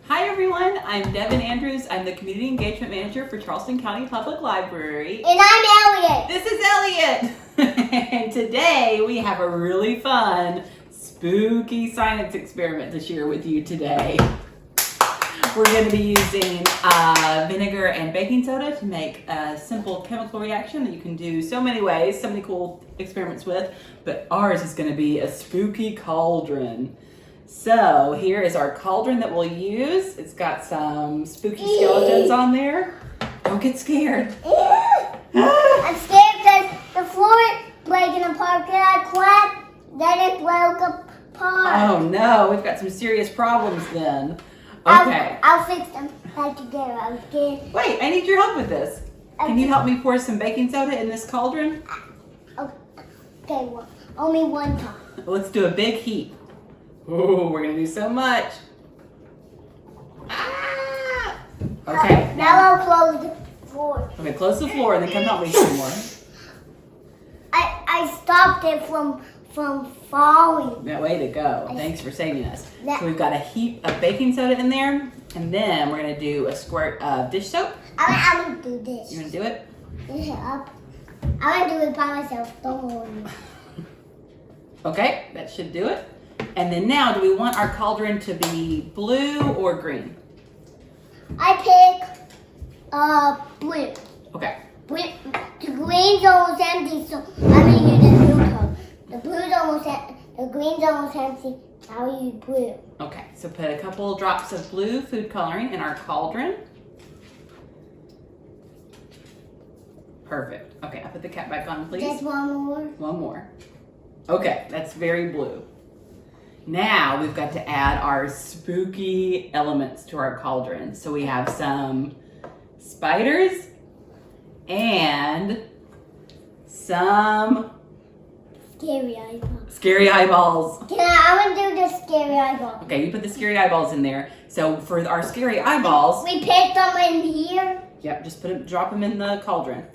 Hi everyone, I'm Devon Andrews. I'm the Community Engagement Manager for Charleston County Public Library. And I'm Elliot. This is Elliot. And today we have a really fun, spooky science experiment to share with you today. We're going to be using vinegar and baking soda to make a simple chemical reaction that you can do so many ways, so many cool experiments with, but ours is going to be a spooky cauldron. So here is our cauldron that we'll use. It's got some spooky skeletons on there. Don't get scared. I'm scared because the floor is breaking apart. Can I clap? Then it broke apart. Oh no, we've got some serious problems then. Okay. I'll fix them back together. I'm scared. Wait, I need your help with this. Can you help me pour some baking soda in this cauldron? Okay, only one time. Let's do a big heap. Oh, we're gonna do so much. Ah! Okay. Now I'll close the floor. Okay, close the floor and then come help me some more. I stopped it from falling. Yeah, way to go. Thanks for saving us. So we've got a heap of baking soda in there, and then we're gonna do a squirt of dish soap. I'm gonna do this. You wanna do it? I'm gonna do it by myself. Don't worry. Okay, that should do it. And then now, do we want our cauldron to be blue or green? I pick blue. Okay. Blue. The green's almost empty, so I'm gonna use the blue color. The green's almost empty. I'll use blue. Okay, so put a couple drops of blue food coloring in our cauldron. Perfect. Okay, I'll put the cap back on, please. Just one more. One more. Okay, that's very blue. Now we've got to add our spooky elements to our cauldron. So we have some spiders and some Scary eyeballs. scary eyeballs. I'm gonna do the scary eyeballs. Okay, you put the scary eyeballs in there. So for our scary eyeballs, We picked them in here. yep, just drop them in the cauldron.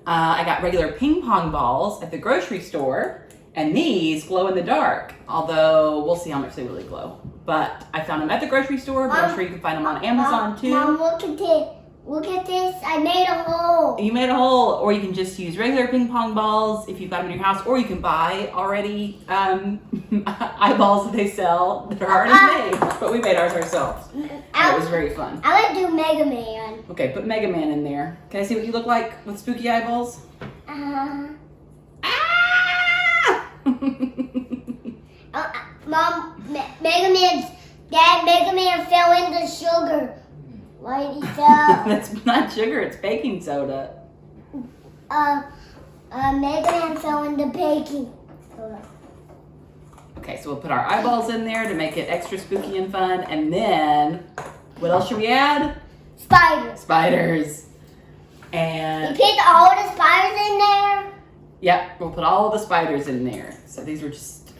I got regular ping pong balls at the grocery store. And these glow in the dark, although we'll see how much they really glow. But I found them at the grocery store, but I'm sure you can find them on Amazon too. Mom, look at this. Look at this. I made a hole. You made a hole, or you can just use regular ping pong balls if you've got them in your house, or you can buy already eyeballs that they sell that are already made. But we made ours ourselves. It was very fun. I want to do Mega Man. Okay, put Mega Man in there. Can I see what you look like with spooky eyeballs? Mom, Mega Man fell in the sugar. Why did he fell? That's not sugar, it's baking soda. Mega Man fell in the baking soda. Okay, so we'll put our eyeballs in there to make it extra spooky and fun. And then, what else should we add? Spiders. Spiders. You And, picked all the spiders in there? yep, we'll put all of the spiders in there. So these were just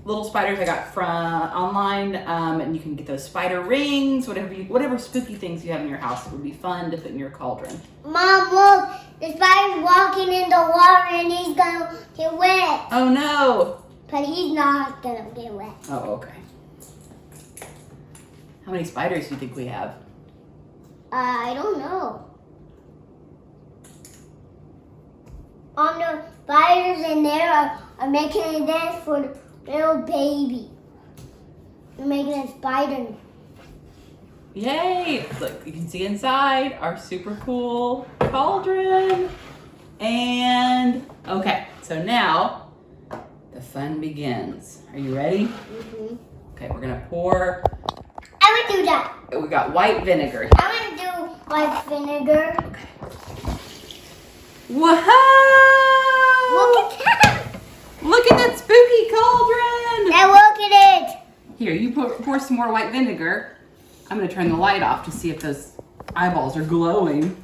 little spiders I got from online. And you can get those spider rings, whatever spooky things you have in your house. It would be fun to put in your cauldron. Mom, look. The spider's walking in the water and he's gonna get wet. Oh no! But he's not gonna get wet. Oh, okay. How many spiders do you think we have? I don't know. The spiders in there are making a nest for the little baby. They're making a spider. Yay! Look, you can see inside our super cool cauldron. And, okay, so now the fun begins. Are you ready? Mm-hmm. Okay, we're gonna pour. I would do that. We got white vinegar. I would do white vinegar. Okay. Whoa! Look at that. Look at that spooky cauldron! Now look at it. Here, you pour some more white vinegar. I'm gonna turn the light off to see if those eyeballs are glowing.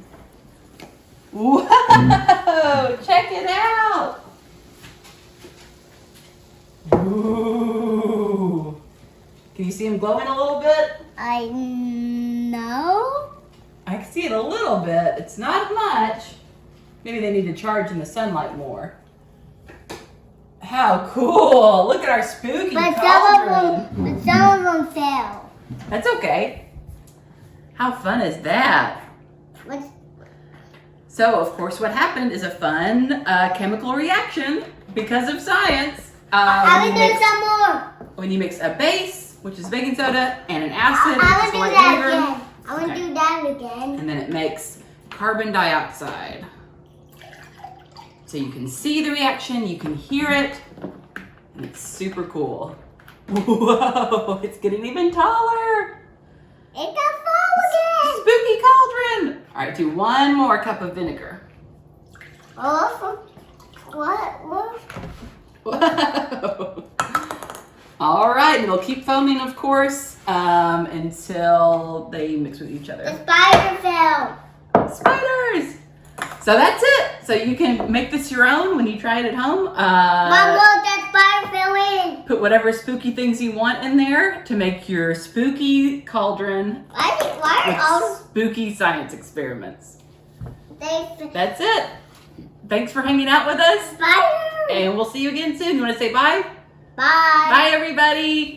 Whoa! Check it out! Ooh! Can you see them glowing a little bit? I know. I can see it a little bit. It's not much. Maybe they need to charge in the sunlight more. How cool! Look at our spooky But cauldron. some of them fell. That's okay. How fun is that? What's So, of course, what happened is a fun chemical reaction because of science. I will do some more. When you mix a base, which is baking soda, and an acid, I which is will white do that vinegar, again. I will do that again. and then it makes carbon dioxide. So you can see the reaction, you can hear it, and it's super cool. Whoa, it's getting even taller. It's a fall Spooky cauldron. All right, do one more cup of vinegar. again. Oh, what? Whoa. All right, and it'll keep foaming, of course, until they mix with each other. The spider fell. Spiders! So that's it. So you can make this your own when you try it at home. Mom, look, that spider fell in. Put whatever spooky things you want in there to make your spooky cauldron Why with are all spooky science experiments. they That's it. Thanks for hanging out with us, spiders? and we'll see you again soon. You want to say bye? Bye. Bye, everybody.